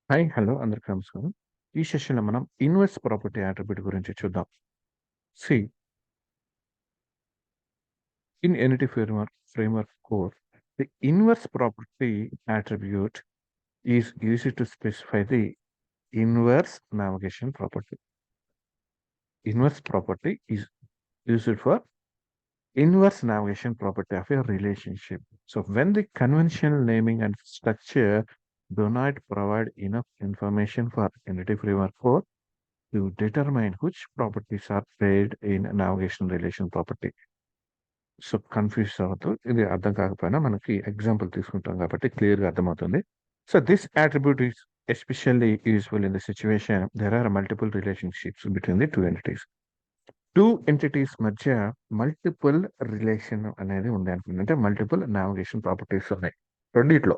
Hi. Hello. అందరికి నమస్కారం. ఈ సెషన్‌లో మనం ఇన్వర్స్ ప్రాపర్టీ అట్రిబ్యూట్ గురించి చూద్దాం. C in entity framework core, the inverse property attribute is used to specify the inverse navigation property. Inverse property is used for inverse navigation property of a relationship. So when the conventional naming and structure do not provide enough information for entity framework core to determine which properties are paired in navigation relation property. So confuse అవ్వద్దు. ఇది అర్థం కాకపోయినా మనకి example తీసుకుంటాం కాబట్టి క్లియర్‌గా అర్థమవుతుంది. So this attribute is especially useful in the situation there are multiple relationships between the 2 entities. 2 entities మధ్య మల్టిపుల్ రిలేషన్ అనేది ఉంది అనుకోండి. అంటే మల్టిపుల్ నావిగేషన్ ప్రాపర్టీస్ ఉన్నాయి రెండిట్లో.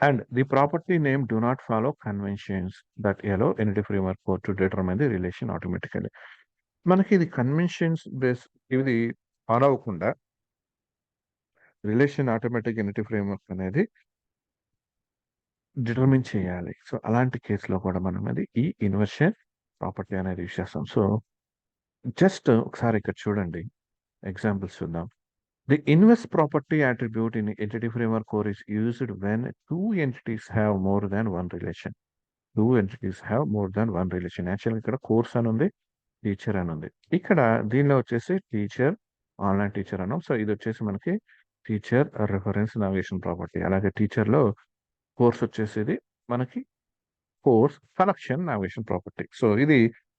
And the property name do not follow conventions that allow Entity Framework Core to determine the relation automatically. మనకి ఇది conventions base ఇది ఫాలో అవ్వకుండా రిలేషన్ ఆటోమేటిక్ ఎంటిటీ ఫ్రేమ్వర్క్ అనేది డిటర్మిన్ చేయాలి. సో, అలాంటి కేస్‌లో కూడా మనం అది ఈ ఇన్వర్షన్ ప్రాపర్టీ అనేది యూజ్ చేస్తాం. సో, జస్ట్ ఒకసారి ఇక్కడ చూడండి. ఎగ్జాంపుల్స్ చూద్దాం. The inverse property attribute in entity Framework core is used when 2 entities have more than 1 relation. 2 entities have more than 1 relation. యాక్చువల్‌గా ఇక్కడ కోర్స్ అని ఉంది. టీచర్ అని ఉంది. ఇక్కడ దీనిలో వచ్చేసి టీచర్, ఆన్‌లైన్ టీచర్ అన్నాం. సో, ఇదొచ్చేసి మనకి టీచర్ రిఫరెన్స్ నావిగేషన్ ప్రాపర్టీ. అలాగే టీచర్‌లో కోర్స్ వచ్చేసేది మనకి course connection navigation property. So, ఇది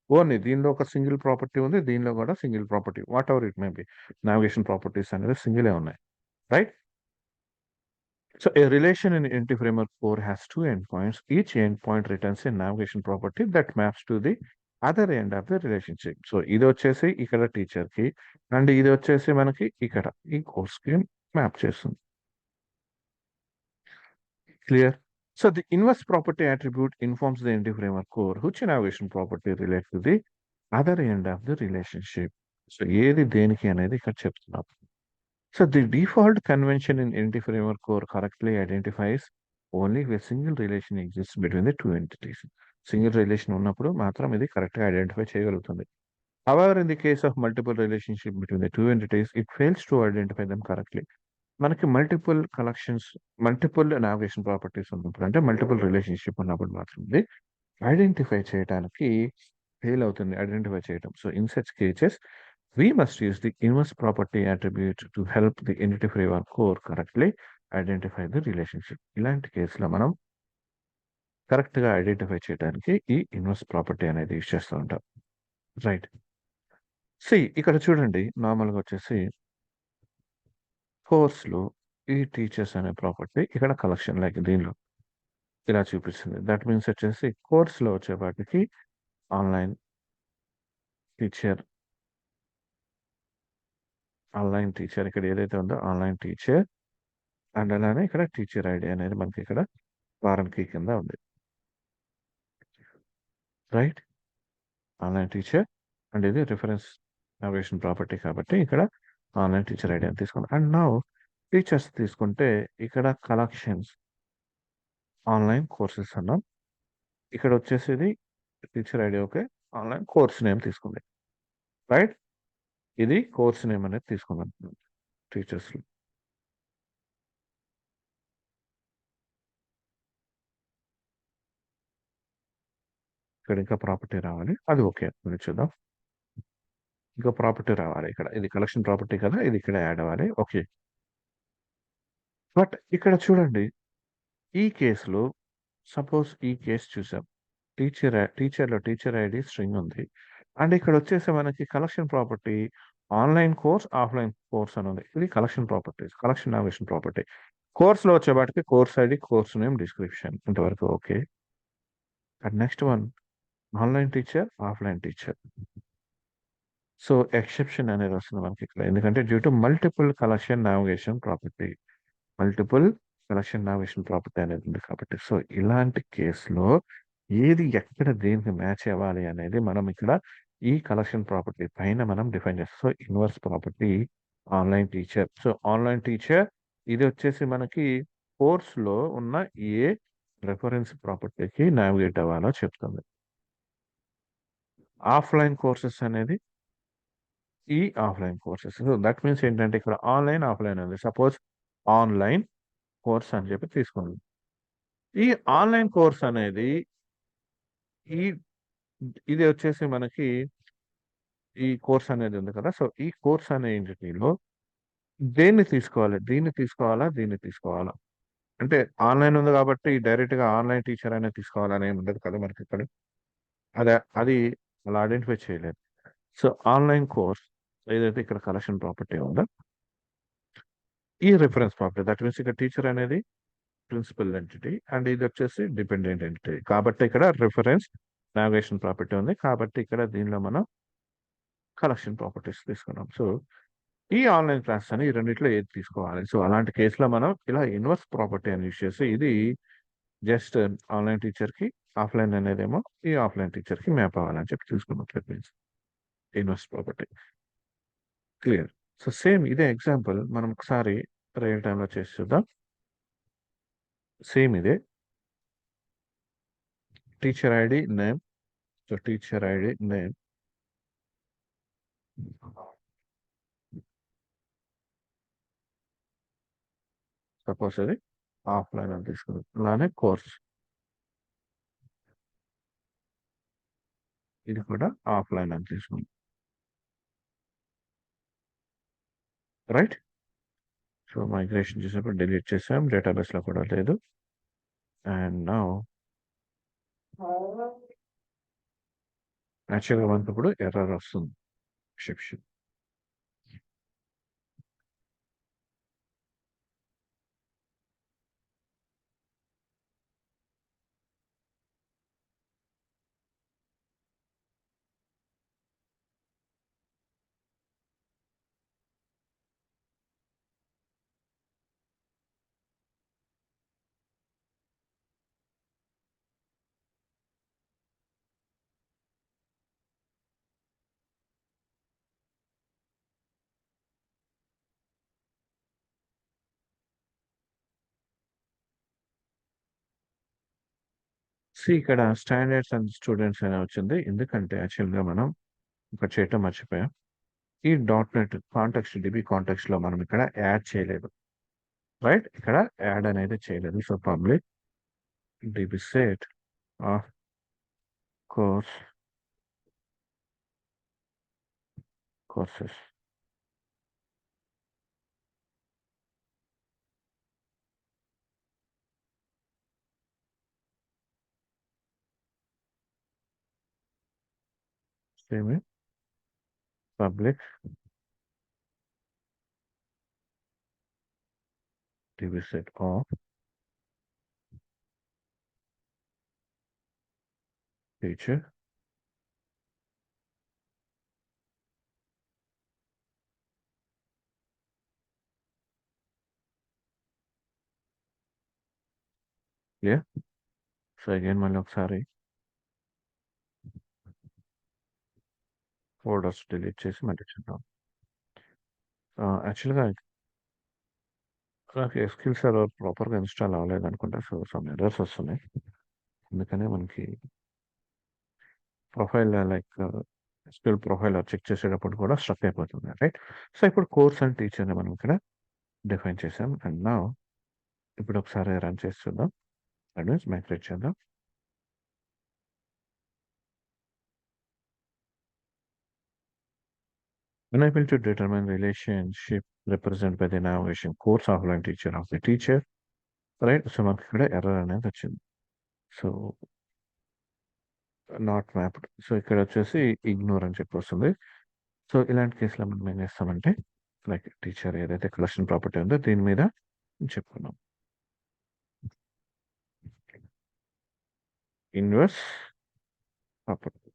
ఓన్లీ దీనిలో ఒక సింగిల్ ప్రాపర్టీ ఉంది. దీనిలో కూడా single property. Whatever it may be. Navigation properties అనేది సింగిలే ఉన్నాయి. Right? So, a relation in entity framework core has 2 endpoints. Each endpoint returns a navigation property that maps to the other end of the relationship. So, ఇదొచ్చేసి ఇక్కడ టీచర్‌కి and ఇది వచ్చేసి మనకి ఇక్కడ ఈ కోర్స్‌కి మ్యాప్ చేస్తుంది. Clear? So the inverse property attribute informs the entity framework core which navigation property relates to the other end of the relationship. So ఏది దేనికి అనేది ఇక్కడ చెప్తున్నాం. So the default convention in entity framework core correctly identifies only if a single relation exists between the two entities. Single relation ఉన్నప్పుడు మాత్రం ఇది కరెక్ట్‌గా identify చేయగలుగుతుంది. However, in the case of multiple relationship between the two entities, it fails to identify them correctly. మనకి multiple navigation properties ఉన్నప్పుడు అంటే multiple relationship ఉన్నప్పుడు మాత్రం ఇది ఐడెంటిఫై చేయటానికి ఫెయిల్ అవుతుంది. ఐడెంటిఫై చేయటం. So, in such cases we must use the inverse property attribute to help the Entity Framework Core correctly identify the relationship. ఇలాంటి కేస్‌లో మనం కరెక్ట్‌గా ఐడెంటిఫై చేయడానికి ఈ ఇన్వర్స్ ప్రాపర్టీ అనేది యూజ్ చేస్తూ ఉంటాం. రైట్. ఇక్కడ చూడండి నార్మల్‌గా వచ్చేసి కోర్స్‌లో ఈ టీచర్స్ అనే ప్రాపర్టీ ఇక్కడ కలెక్షన్ లైక్ దీనిలో ఇలా చూపిస్తుంది. దట్ మీన్స్ వచ్చేసి కోర్స్‌లో వచ్చేపాటికి ఆన్‌లైన్ టీచర్, ఆన్‌లైన్ టీచర్ ఇక్కడ ఏదైతే ఉందో ఆన్‌లైన్ టీచర్ అండ్ అలానే ఇక్కడ టీచర్ ఐడీ అనేది మనకి ఇక్కడ ఫారెన్ కీ కింద ఉంది. రైట్? ఆన్‌లైన్ టీచర్ అండ్ ఇది రిఫరెన్స్ నావిగేషన్ ప్రాపర్టీ కాబట్టి ఇక్కడ ఆన్‌లైన్ టీచర్ ఐడీ అని తీసుకున్నాం. అండ్ నౌ టీచర్స్ తీసుకుంటే ఇక్కడ కలెక్షన్స్ ఆన్‌లైన్ కోర్సెస్ అన్నాం. ఇక్కడ వచ్చేసేది teacher ID okay. Online course name తీసుకుంది. రైట్? ఇది కోర్స్ నేమ్ అనేది తీసుకుందాం టీచర్స్‌లో. ఇక్కడ ఇంకా ప్రాపర్టీ రావాలి. అది ఓకే. మళ్ళీ చూద్దాం. ఇంకో ప్రాపర్టీ రావాలి ఇక్కడ. ఇది కలెక్షన్ ప్రాపర్టీ కదా! ఇది ఇక్కడ యాడ్ అవ్వాలి. ఓకే. బట్ ఇక్కడ చూడండి. ఈ కేస్‌లో సపోజ్ ఈ కేస్ చూసాం. టీచర్‌లో టీచర్ ఐడీ స్ట్రింగ్ ఉంది. అండ్ ఇక్కడొచ్చేసి మనకి collection property online course, offline course అని ఉంది. ఇది collection properties. Collection navigation property. కోర్స్‌లో వచ్చేపాటికి course ID, course name, description ఇంతవరకు okay. And next one online teacher, offline teacher. So, exception అనేది వస్తుంది మనకిక్కడ. ఎందుకంటే due to multiple collection navigation property. Multiple collection navigation property అనేది ఉంది కాబట్టి. సో, ఇలాంటి కేస్‌లో ఏది ఎక్కడ దేనికి మ్యాచ్ అవ్వాలి అనేది మనం ఇక్కడ ఈ కలెక్షన్ ప్రాపర్టీ పైన మనం డిఫైన్ చేస్తాం. So, inverse property online teacher. So, online teacher ఇది వచ్చేసి మనకి కోర్స్‌లో ఉన్న ఏ రెఫరెన్స్ ప్రాపర్టీకి నావిగేట్ అవ్వాలో చెప్తుంది. ఆఫ్లైన్ కోర్సెస్ అనేది ఈ ఆఫ్లైన్ కోర్సెస్. దట్ మీన్స్ ఏంటంటే ఇక్కడ ఆన్లైన్ ఆఫ్లైన్ ఉంది. సపోజ్ ఆన్లైన్ కోర్స్ అని చెప్పి తీసుకోండి. ఈ ఆన్లైన్ కోర్స్ అనేది ఈ ఇది వచ్చేసి మనకి ఈ కోర్స్ అనేది ఉంది కదా. సో ఈ కోర్స్ అనే ఎంటిటీలో దేన్ని తీసుకోవాలి, దీన్ని తీసుకోవాలా, దీన్ని తీసుకోవాలా? అంటే ఆన్లైన్ ఉంది కాబట్టి డైరెక్ట్ గా ఆన్లైన్ టీచర్ అనేది తీసుకోవాలని ఏమి ఉండదు కదా మనకి ఇక్కడ. అది అలా ఐడెంటిఫై చేయలేదు. సో ఆన్లైన్ కోర్స్ ఏదైతే ఇక్కడ కలెక్షన్ ప్రాపర్టీ ఉందో ఈ రిఫరెన్స్ ప్రాపర్టీ, దట్ మీన్స్ ఇక్కడ టీచర్ అనేది ప్రిన్సిపల్ ఎంటిటీ అండ్ ఇది వచ్చేసి డిపెండెంట్ ఎంటిటీ. కాబట్టి ఇక్కడ రిఫరెన్స్ నావిగేషన్ ప్రాపర్టీ ఉంది. కాబట్టి ఇక్కడ దీనిలో మనం కలెక్షన్ ప్రాపర్టీస్ తీసుకున్నాం. సో ఈ ఆన్లైన్ క్లాస్ అని ఈ రెండిట్లో ఏది తీసుకోవాలి? సో అలాంటి కేసులో మనం ఇలా ఇన్వర్స్ ప్రాపర్టీ అని యూజ్ చేసి ఇది జస్ట్ ఆన్లైన్ టీచర్ కి, ఆఫ్లైన్ అనేదేమో ఈ ఆఫ్లైన్ టీచర్ కి మ్యాప్ అవ్వాలని చెప్పి చూసుకున్నాం. Inverse property clear. So same ఇదే ఎగ్జాంపుల్ మనం ఒకసారి రియల్ టైంలో చేసి చూద్దాం. సేమ్ ఇదే teacher ID name. So teacher ID name suppose అది ఆఫ్లైన్ అని తీసుకుందాం. అలానే కోర్స్ ఇది కూడా ఆఫ్లైన్ అని తీసుకుందాం. రైట్. సో మైగ్రేషన్ చేసినప్పుడు డిలీట్ చేసాం, డేటాబేస్ లో కూడా లేదు. అండ్ నౌ యాక్చువల్గా మనకి ఇప్పుడు ఎర్రర్ వస్తుంది. ఎక్సెప్షన్. ఇక్కడ స్టాండర్డ్స్ అండ్ స్టూడెంట్స్ అని వచ్చింది. ఎందుకంటే యాక్చువల్గా మనం ఇక్కడ చేయటం మర్చిపోయాం. ఈ .NET కాంటెక్స్ట్ డిబి కాంటెక్స్ట్ లో మనం ఇక్కడ యాడ్ చేయలేదు. రైట్, ఇక్కడ యాడ్ అనేది చేయలేదు. So public dB set of course courses. Same public dB set of teacher clear. So again మళ్ళీ ఒకసారి ఫోల్డర్స్ డిలీట్ చేసి మళ్ళీ చూద్దాం. యాక్చువల్గా నాకు ఎస్క్యూఎల్ సర్వర్ ప్రాపర్గా ఇన్స్టాల్ అవ్వలేదు అనుకుంటా. సో సమ్ ఎర్రర్స్ వస్తున్నాయి. అందుకనే మనకి profile like SQL profile check చేసేటప్పుడు కూడా స్ట్రక్ అయిపోతుంది. రైట్. సో ఇప్పుడు కోర్స్ అండ్ టీచర్ని మనం ఇక్కడ డిఫైన్ చేసాం. అండ్ నా ఇప్పుడు ఒకసారి రన్ చేసి చూద్దాం. అడ్వాన్స్ మైగ్రేట్ చేద్దాం. Unable to determine relationship represented by the navigation course offline teacher of the teacher. Right. So మనకి ఇక్కడ ఎర్రర్ అనేది వచ్చింది. So not mapped. సో ఇక్కడ వచ్చేసి ఇగ్నోర్ అని చెప్పి వస్తుంది. సో ఇలాంటి కేసులో మనం ఏం చేస్తామంటే లైక్ టీచర్ ఏదైతే కలెక్షన్ ప్రాపర్టీ ఉందో దీని మీద చెప్పుకున్నాం. Inverse property.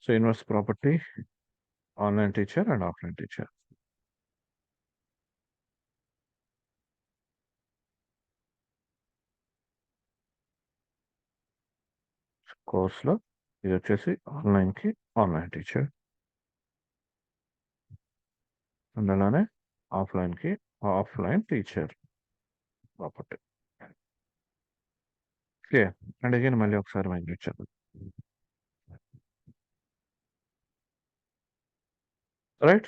So inverse property online teacher and offline teacher. కోర్స్లో ఇది వచ్చేసి ఆన్లైన్కి ఆన్లైన్ టీచర్ అండ్ అలానే ఆఫ్లైన్కి offline teacher property. Clear. And again మళ్ళీ ఒకసారి మైగ్రేట్ చేద్దాం. Right.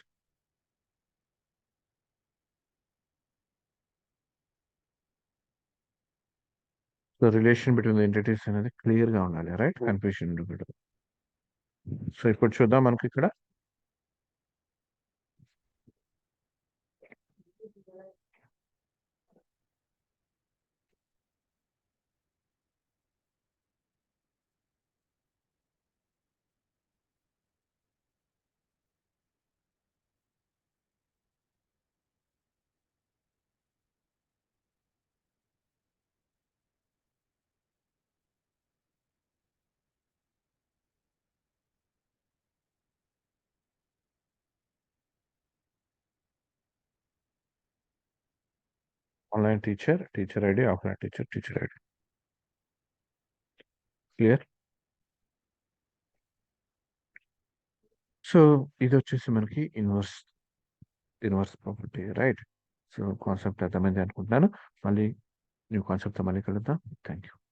So relation between the entities అనేది క్లియర్ గా ఉండాలి, రైట్? కన్ఫ్యూషన్ ఉండకూడదు. సో ఇప్పుడు చూద్దాం మనకి ఇక్కడ online teacher, teacher ID, offline teacher, teacher ID. Clear. So ఇది వచ్చేసి మనకి inverse property, right? So concept అర్థమైంది అనుకుంటున్నాను. మళ్ళీ న్యూ కాన్సెప్ట్తో మళ్ళీ కలుద్దాం. Thank you.